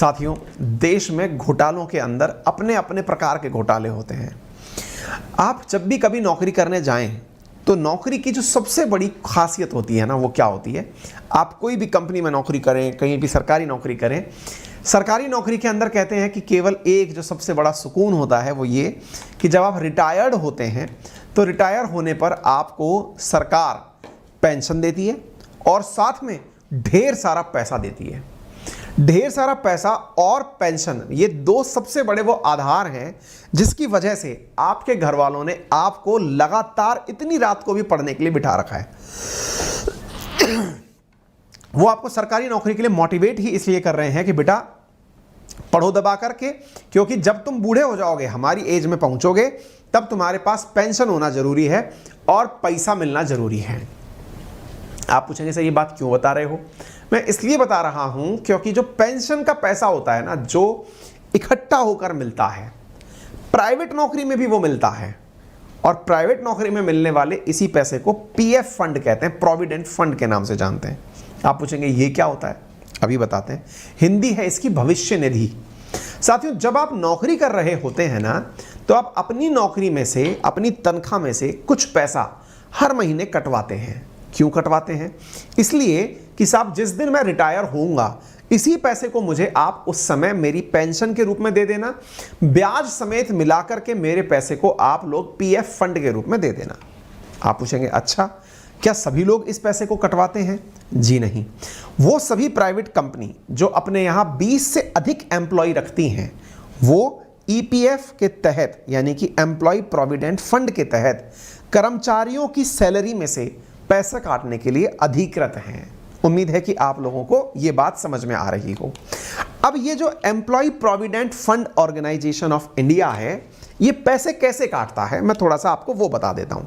साथियों, देश में घोटालों के अंदर अपने अपने प्रकार के घोटाले होते हैं। आप जब भी कभी नौकरी करने जाएं तो नौकरी की जो सबसे बड़ी खासियत होती है ना, वो क्या होती है? आप कोई भी कंपनी में नौकरी करें, कहीं भी सरकारी नौकरी करें, सरकारी नौकरी के अंदर कहते हैं कि केवल एक जो सबसे बड़ा सुकून होता है वो ये कि जब आप रिटायर्ड होते हैं तो रिटायर होने पर आपको सरकार पेंशन देती है और साथ में ढेर सारा पैसा देती है। ढेर सारा पैसा और पेंशन, ये दो सबसे बड़े वो आधार हैं जिसकी वजह से आपके घर वालों ने आपको लगातार इतनी रात को भी पढ़ने के लिए बिठा रखा है। वो आपको सरकारी नौकरी के लिए मोटिवेट ही इसलिए कर रहे हैं कि बेटा पढ़ो दबा करके, क्योंकि जब तुम बूढ़े हो जाओगे, हमारी एज में पहुंचोगे, तब तुम्हारे पास पेंशन होना जरूरी है और पैसा मिलना जरूरी है। आप पूछेंगे सर ये बात क्यों बता रहे हो? मैं इसलिए बता रहा हूं क्योंकि जो पेंशन का पैसा होता है ना, जो इकट्ठा होकर मिलता है, प्राइवेट नौकरी में भी वो मिलता है और प्राइवेट नौकरी में मिलने वाले इसी पैसे को पीएफ फंड कहते हैं, प्रोविडेंट फंड के नाम से जानते हैं। आप पूछेंगे ये क्या होता है? अभी बताते हैं। हिंदी है इसकी भविष्य निधि। साथियों, जब आप नौकरी कर रहे होते हैं ना, तो आप अपनी नौकरी में से, अपनी तनख्वाह में से कुछ पैसा हर महीने कटवाते हैं। क्यों कटवाते हैं? इसलिए कि साहब जिस दिन मैं रिटायर होऊंगा, इसी पैसे को मुझे आप उस समय मेरी पेंशन के रूप में दे देना, ब्याज समेत मिलाकर के मेरे पैसे को आप लोग पीएफ फंड के रूप में दे देना। आप पूछेंगे अच्छा, क्या सभी लोग इस पैसे को कटवाते हैं? जी नहीं। वो सभी प्राइवेट कंपनी जो अपने यहां 20 से अधिक एम्प्लॉय रखती हैं, वो ईपीएफ के तहत, यानी कि एम्प्लॉय प्रोविडेंट फंड के तहत कर्मचारियों की सैलरी में से पैसा काटने के लिए अधिकृत हैं। उम्मीद है कि आप लोगों को यह बात समझ में आ रही हो। अब ये जो employ provident fund organisation of India है, ये पैसे कैसे काटता है, मैं थोड़ा सा आपको वो बता देता हूं।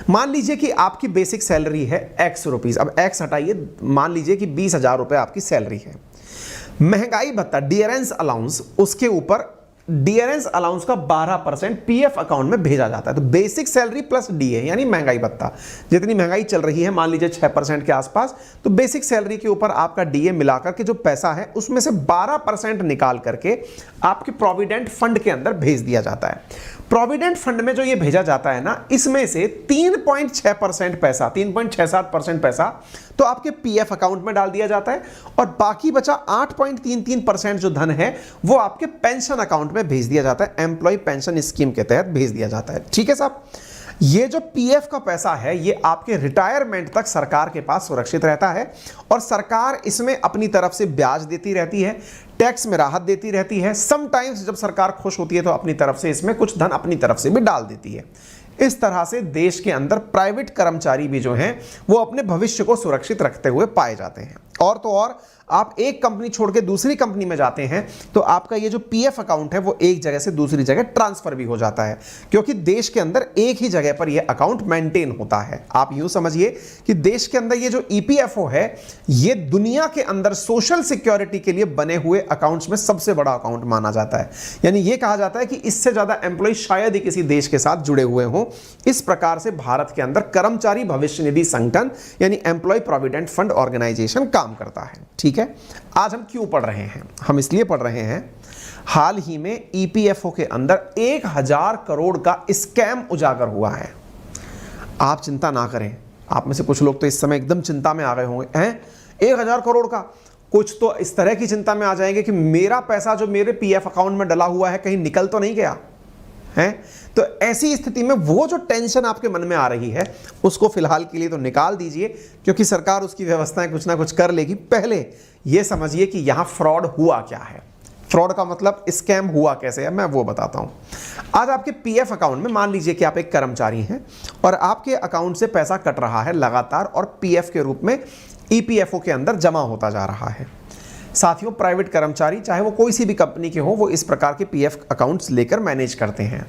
मान लीजिए कि आपकी बेसिक सैलरी है एक्स रुपीस, अब एक्स हटाइए, मान लीजिए कि 20,000 रुपए आपकी सैलरी है। महंगाई भत्ता, डियरेंस अलाउंस, उसके ऊपर डियरेंस अलाउंस का 12% पीएफ अकाउंट में भेजा जाता है। तो बेसिक सैलरी प्लस डीए यानी महंगाई भत्ता, जितनी महंगाई चल रही है, मान लीजिए 6% के आसपास, तो बेसिक सैलरी के ऊपर आपका डीए मिलाकर के जो पैसा है उसमें से 12% निकाल करके आपके प्रोविडेंट फंड के अंदर भेज दिया जाता है। प्रोविडेंट फंड में जो ये भेजा जाता है ना, इसमें से 3.6% पैसा, 3.67% पैसा तो आपके पीएफ अकाउंट में डाल दिया जाता है और बाकी बचा 8.33% जो धन है वो आपके पेंशन अकाउंट में भेज दिया जाता है, एम्प्लॉय पेंशन स्कीम के तहत भेज दिया जाता है। ठीक है साहब, ये जो पीएफ का पैसा है ये आपके रिटायरमेंट तक सरकार के पास सुरक्षित रहता है और सरकार इसमें अपनी तरफ से ब्याज देती रहती है, टैक्स में राहत देती रहती है। समटाइम्स जब सरकार खुश होती है तो अपनी तरफ से इसमें कुछ धन अपनी तरफ से भी डाल देती है। इस तरह से देश के अंदर प्राइवेट कर्मचारी भी जो हैं वो अपने भविष्य को सुरक्षित रखते हुए पाए जाते हैं। और तो और आप एक कंपनी छोड़ के दूसरी कंपनी में जाते हैं तो आपका ये जो पीएफ अकाउंट है वो एक जगह से दूसरी जगह ट्रांसफर भी हो जाता है, क्योंकि देश के अंदर एक ही जगह पर यह अकाउंट मेंटेन होता है। आप यूं समझिए कि देश के अंदर ये जो ईपीएफओ है, ये दुनिया के अंदर सोशल सिक्योरिटी के लिए बने हुए अकाउंट्स में सबसे बड़ा अकाउंट माना जाता है। यानी यह कहा जाता है कि इससे ज्यादा एम्प्लॉय शायद ही किसी देश के साथ जुड़े हुए हों। इस प्रकार से भारत के अंदर कर्मचारी भविष्य निधि संगठन यानी एम्प्लॉय प्रोविडेंट फंड ऑर्गेनाइजेशन काम करता है। ठीक है, आज हम क्यों पढ़ रहे हैं? हम इसलिए पढ़ रहे हैं, हाल ही में ईपीएफओ के अंदर 1000 करोड़ का स्कैम उजागर हुआ है। आप चिंता ना करें, आप में से कुछ लोग तो इस समय एकदम चिंता में आ गए होंगे, हैं 1000 करोड़ का, कुछ तो इस तरह की चिंता में आ जाएंगे कि मेरा पैसा जो मेरे पीएफ अकाउंट में डला हुआ है कहीं निकल तो नहीं गया है। तो ऐसी स्थिति में वो जो टेंशन आपके मन में आ रही है उसको फिलहाल के लिए तो निकाल दीजिए, क्योंकि सरकार उसकी व्यवस्थाएं कुछ ना कुछ कर लेगी। पहले ये समझिए कि यहां फ्रॉड हुआ क्या है। फ्रॉड का मतलब स्कैम हुआ कैसे है, मैं वो बताता हूं। आज आपके पीएफ अकाउंट में मान लीजिए कि आप एक कर्मचारी हैं और आपके अकाउंट से पैसा कट रहा है लगातार और पीएफ के रूप में ईपीएफओ के अंदर जमा होता जा रहा है। साथियों, प्राइवेट कर्मचारी चाहे वो कोई सी भी कंपनी के हो, वो इस प्रकार के पीएफ अकाउंट्स लेकर मैनेज करते हैं।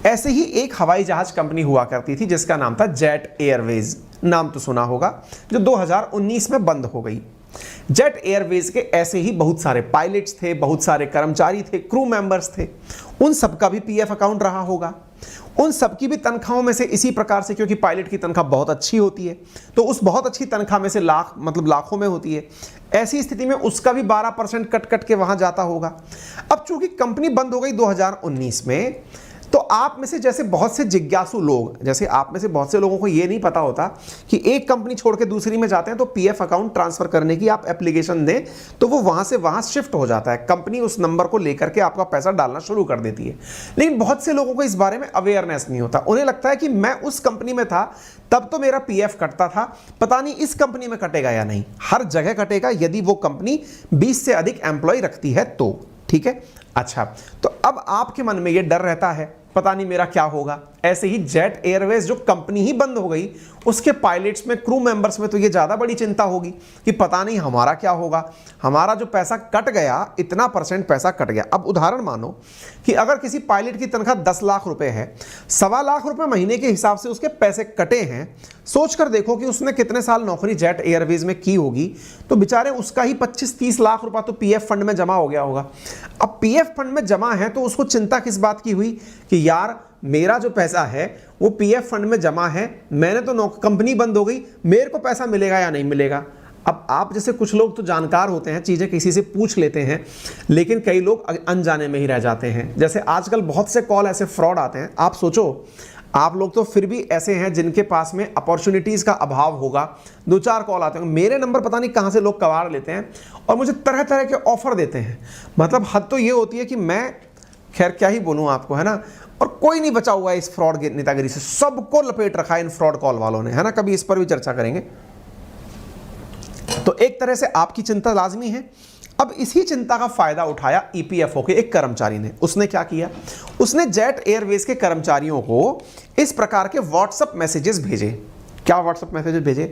ऐसे ही एक हवाई जहाज कंपनी हुआ करती थी जिसका नाम था जेट एयरवेज, नाम तो सुना होगा, जो 2019 में बंद हो गई। जेट एयरवेज के ऐसे ही बहुत सारे पायलट्स थे, बहुत सारे कर्मचारी थे, क्रू मेंबर्स थे, उन सबका भी पीएफ अकाउंट रहा होगा। उन सबकी भी तनख्वाहों में से इसी प्रकार से, क्योंकि पायलट की तनख्वाह बहुत अच्छी होती है, तो उस बहुत अच्छी तनख्वाह में से लाख मतलब लाखों में होती है, ऐसी स्थिति में उसका भी 12% कट कट के वहां जाता होगा। अब चूंकि कंपनी बंद हो गई 2019 में, तो आप में से जैसे बहुत से जिज्ञासु लोग, जैसे आप में से बहुत से लोगों को ये नहीं पता होता कि एक कंपनी छोड़ के दूसरी में जाते हैं तो पीएफ अकाउंट ट्रांसफर करने की आप एप्लीकेशन दें तो वो वहां से वहां शिफ्ट हो जाता है, कंपनी उस नंबर को लेकर के आपका पैसा डालना शुरू कर देती है। लेकिन बहुत से लोगों को इस बारे में अवेयरनेस नहीं होता, उन्हें लगता है कि मैं उस कंपनी में था तब तो मेरा पीएफ कटता था, पता नहीं इस कंपनी में कटेगा या नहीं। हर जगह कटेगा यदि वो कंपनी 20 से अधिक एम्प्लॉय रखती है तो, ठीक है। अच्छा, तो अब आपके मन में ये डर रहता है पता नहीं मेरा क्या होगा। ऐसे ही जेट एयरवेज जो कंपनी ही बंद हो गई, उसके पायलट्स में, क्रू मेंबर्स में तो ये ज्यादा बड़ी चिंता होगी कि पता नहीं हमारा क्या होगा, हमारा जो पैसा कट गया, इतना % पैसा कट गया। अब उदाहरण मानो कि अगर किसी पायलट की तनख्वाह 10 लाख रुपए है, 1.25 लाख रुपए महीने के हिसाब से उसके पैसे कटे हैं, सोचकर देखो कि उसने कितने साल नौकरी जेट एयरवेज में की होगी, तो बेचारे उसका ही 25-30 लाख रुपया तो पीएफ फंड में जमा हो गया होगा। अब पीएफ फंड में जमा है तो उसको चिंता किस बात की हुई कि यार मेरा जो पैसा है वो पीएफ फंड में जमा है, मैंने तो कंपनी बंद हो गई, मेरे को पैसा मिलेगा या नहीं मिलेगा। अब आप जैसे कुछ लोग तो जानकार होते हैं, चीज़ें किसी से पूछ लेते हैं, लेकिन कई लोग अनजाने में ही रह जाते हैं। जैसे आजकल बहुत से कॉल ऐसे फ्रॉड आते हैं, आप सोचो आप लोग तो फिर भी ऐसे हैं जिनके पास में अपॉर्चुनिटीज़ का अभाव होगा, 2-4 कॉल आते होंगे, मेरे नंबर पता नहीं कहाँ से लोग कबाड़ लेते हैं और मुझे तरह तरह के ऑफर देते हैं। मतलब हद तो ये होती है कि मैं खैर क्या ही बोलूँ आपको, है ना। और कोई नहीं बचा हुआ है इस फ्रॉड नेतागिरी से, सबको लपेट रखा है इन फ्रॉड कॉल वालों ने, है ना। कभी इस पर भी चर्चा करेंगे। तो एक तरह से आपकी चिंता लाजमी है। अब इसी चिंता का फायदा उठाया ईपीएफओ के एक कर्मचारी ने। उसने क्या किया, उसने जेट एयरवेज के कर्मचारियों को इस प्रकार के व्हाट्सएप मैसेजेस भेजे। क्या व्हाट्सएप मैसेजेस भेजे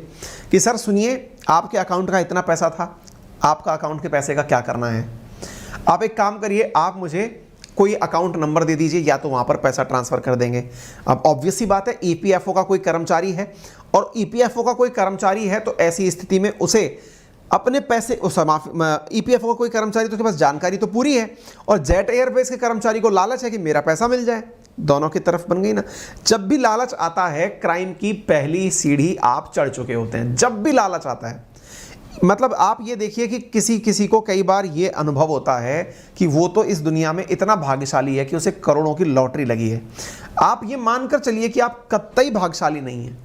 कि सर सुनिए, आपके अकाउंट का इतना पैसा था, आपका अकाउंट के पैसे का क्या करना है, आप एक काम करिए, आप मुझे कोई अकाउंट नंबर दे दीजिए, या तो वहां पर पैसा ट्रांसफर कर देंगे। अब ऑब्वियस सी बात है, ईपीएफओ का कोई कर्मचारी है, और ईपीएफओ का कोई कर्मचारी है तो ऐसी स्थिति में उसे अपने पैसे, ईपीएफओ का कोई कर्मचारी तो उसके पास जानकारी तो पूरी है, और जेट एयरवेज के कर्मचारी को लालच है कि मेरा पैसा मिल जाए। दोनों की तरफ बन गई ना। जब भी लालच आता है, क्राइम की पहली सीढ़ी आप चढ़ चुके होते हैं। जब भी लालच आता है, मतलब आप ये देखिए कि किसी किसी को कई बार ये अनुभव होता है कि वो तो इस दुनिया में इतना भाग्यशाली है कि उसे करोड़ों की लॉटरी लगी है। आप ये मानकर चलिए कि आप कतई भाग्यशाली नहीं हैं,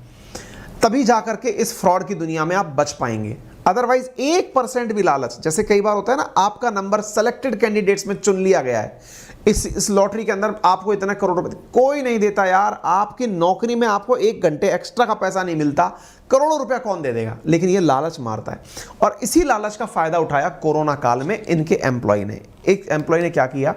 तभी जाकर के इस फ्रॉड की दुनिया में आप बच पाएंगे। अदरवाइज 1% भी लालच, जैसे कई बार होता है ना, आपका नंबर सेलेक्टेड कैंडिडेट्स में चुन लिया गया है, इस लॉटरी के अंदर आपको इतना करोड़ रुपए, कोई नहीं देता यार। आपकी नौकरी में आपको 1 घंटे एक्स्ट्रा का पैसा नहीं मिलता, करोड़ों रुपया कौन दे देगा। लेकिन ये लालच मारता है, और इसी लालच का फायदा उठाया कोरोना काल में इनके एम्प्लॉय ने। एक एम्प्लॉय ने क्या किया,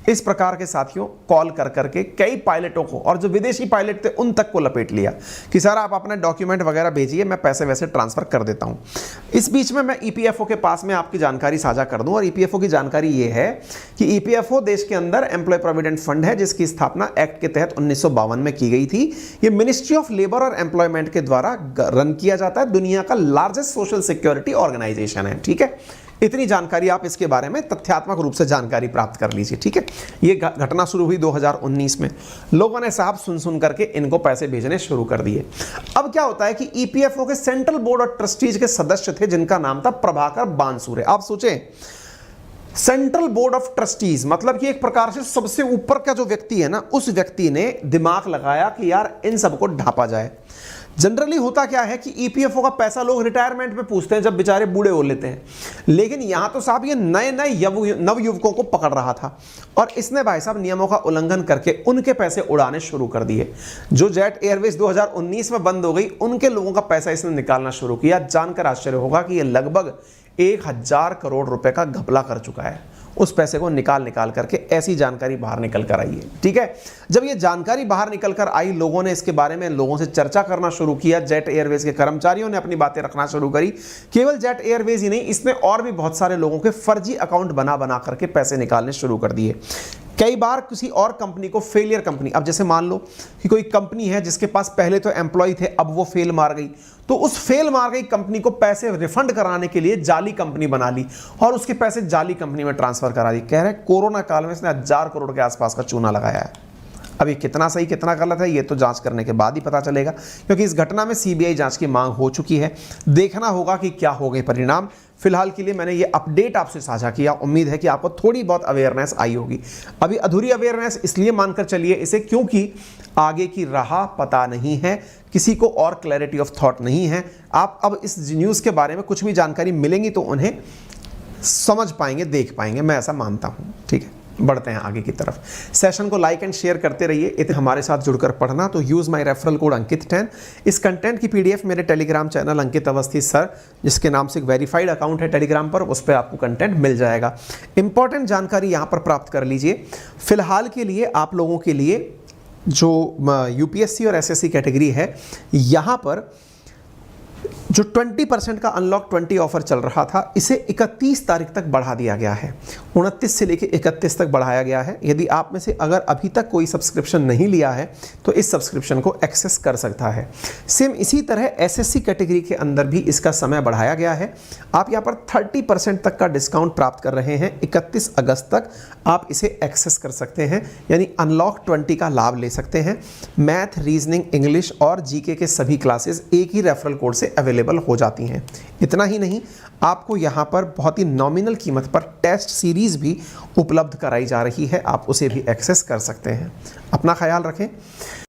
इस प्रकार के साथियों कॉल कर करके कई पायलटों को, और जो विदेशी पायलट थे उन तक को लपेट लिया कि सर आप अपने डॉक्यूमेंट वगैरह भेजिए, मैं पैसे वैसे ट्रांसफर कर देता हूं। इस बीच में मैं ईपीएफओ के पास में आपकी जानकारी साझा कर दूं, और ईपीएफओ की जानकारी ये है कि ईपीएफओ देश के अंदर एम्प्लॉय प्रोविडेंट फंड है, जिसकी स्थापना एक्ट के तहत 1952 में की गई थी। ये मिनिस्ट्री ऑफ लेबर और एम्प्लॉयमेंट के द्वारा रन किया जाता है, दुनिया का लार्जेस्ट सोशल सिक्योरिटी ऑर्गेनाइजेशन है, ठीक है। इतनी जानकारी आप इसके बारे में तथ्यात्मक रूप से जानकारी प्राप्त कर लीजिए, ठीक है। ये घटना शुरू हुई 2019 में, लोगों ने साहब सुन सुन करके इनको पैसे भेजने शुरू कर दिए। अब क्या होता है कि ईपीएफओ के सेंट्रल बोर्ड ऑफ ट्रस्टीज के सदस्य थे जिनका नाम था प्रभाकर बानसूरे। आप सोचें, सेंट्रल बोर्ड ऑफ ट्रस्टीज मतलब कि एक प्रकार से सबसे ऊपर का जो व्यक्ति है ना, उस व्यक्ति ने दिमाग लगाया कि यार इन सबको ढांपा जाए। जनरली होता क्या है कि ईपीएफओ का पैसा लोग रिटायरमेंट में पूछते हैं जब बेचारे बूढ़े हो लेते हैं, लेकिन यहां तो साहब ये नए नए नवयुवकों को पकड़ रहा था, और इसने भाई साहब नियमों का उल्लंघन करके उनके पैसे उड़ाने शुरू कर दिए। जो जेट एयरवेज 2019 में बंद हो गई, उनके लोगों का पैसा इसने निकालना शुरू किया। जानकर आश्चर्य होगा कि ये लगभग 1000 करोड़ रुपए का घपला कर चुका है। उस पैसे को निकाल करके ऐसी जानकारी बाहर निकल कर आई है, ठीक है। जब ये जानकारी बाहर निकल कर आई, लोगों ने इसके बारे में लोगों से चर्चा करना शुरू किया। जेट एयरवेज के कर्मचारियों ने अपनी बातें रखना शुरू करी। केवल जेट एयरवेज ही नहीं, इसने और भी बहुत सारे लोगों के फर्जी अकाउंट बना करके पैसे निकालने शुरू कर दिए। कई बार किसी और कंपनी को फेलियर कंपनी, अब जैसे मान लो कि कोई कंपनी है जिसके पास पहले तो एम्प्लॉय थे, अब वो फेल मार गई, तो उस फेल मार गई कंपनी को पैसे रिफंड कराने के लिए जाली कंपनी बना ली और उसके पैसे जाली कंपनी में ट्रांसफर करा दी। कह रहे कोरोना काल में इसने 1000 करोड़ के आसपास का चूना लगाया है। अभी कितना सही कितना गलत है ये तो जांच करने के बाद ही पता चलेगा, क्योंकि इस घटना में सीबीआई जांच की मांग हो चुकी है। देखना होगा कि क्या हो गए परिणाम। फिलहाल के लिए मैंने ये अपडेट आपसे साझा किया, उम्मीद है कि आपको थोड़ी बहुत अवेयरनेस आई होगी। अभी अधूरी अवेयरनेस इसलिए मानकर चलिए इसे, क्योंकि आगे की राह पता नहीं है, किसी को और क्लैरिटी ऑफ थॉट नहीं है। आप अब इस न्यूज़ के बारे में कुछ भी जानकारी मिलेंगी तो उन्हें समझ पाएंगे, देख पाएंगे, मैं ऐसा मानता हूँ। ठीक है, बढ़ते हैं आगे की तरफ। सेशन को लाइक एंड शेयर करते रहिए। इतने हमारे साथ जुड़कर पढ़ना तो यूज़ माय रेफरल कोड अंकित10। इस कंटेंट की पीडीएफ मेरे टेलीग्राम चैनल अंकित अवस्थी सर, जिसके नाम से एक वेरीफाइड अकाउंट है टेलीग्राम पर, उस पर आपको कंटेंट मिल जाएगा। इंपॉर्टेंट जानकारी यहाँ पर प्राप्त कर लीजिए। फिलहाल के लिए आप लोगों के लिए जो यूपीएससी और एसएससी कैटेगरी है, यहाँ पर जो 20% का अनलॉक 20 ऑफर चल रहा था, इसे 31 तारीख तक बढ़ा दिया गया है। 29 से लेकर 31 तक बढ़ाया गया है। यदि आप में से अगर अभी तक कोई सब्सक्रिप्शन नहीं लिया है तो इस सब्सक्रिप्शन को एक्सेस कर सकता है। सेम इसी तरह एसएससी कैटेगरी के अंदर भी इसका समय बढ़ाया गया है। आप यहाँ पर 30% तक का डिस्काउंट प्राप्त कर रहे हैं। 31 अगस्त तक आप इसे एक्सेस कर सकते हैं, यानी अनलॉक 20 का लाभ ले सकते हैं। मैथ, रीजनिंग, इंग्लिश और जीके के सभी क्लासेस एक ही रेफरल कोड से अवेलेबल हो जाती हैं। इतना ही नहीं, आपको यहाँ पर बहुत ही नॉमिनल कीमत पर टेस्ट सीरीज़ भी उपलब्ध कराई जा रही है, आप उसे भी एक्सेस कर सकते हैं। अपना ख्याल रखें।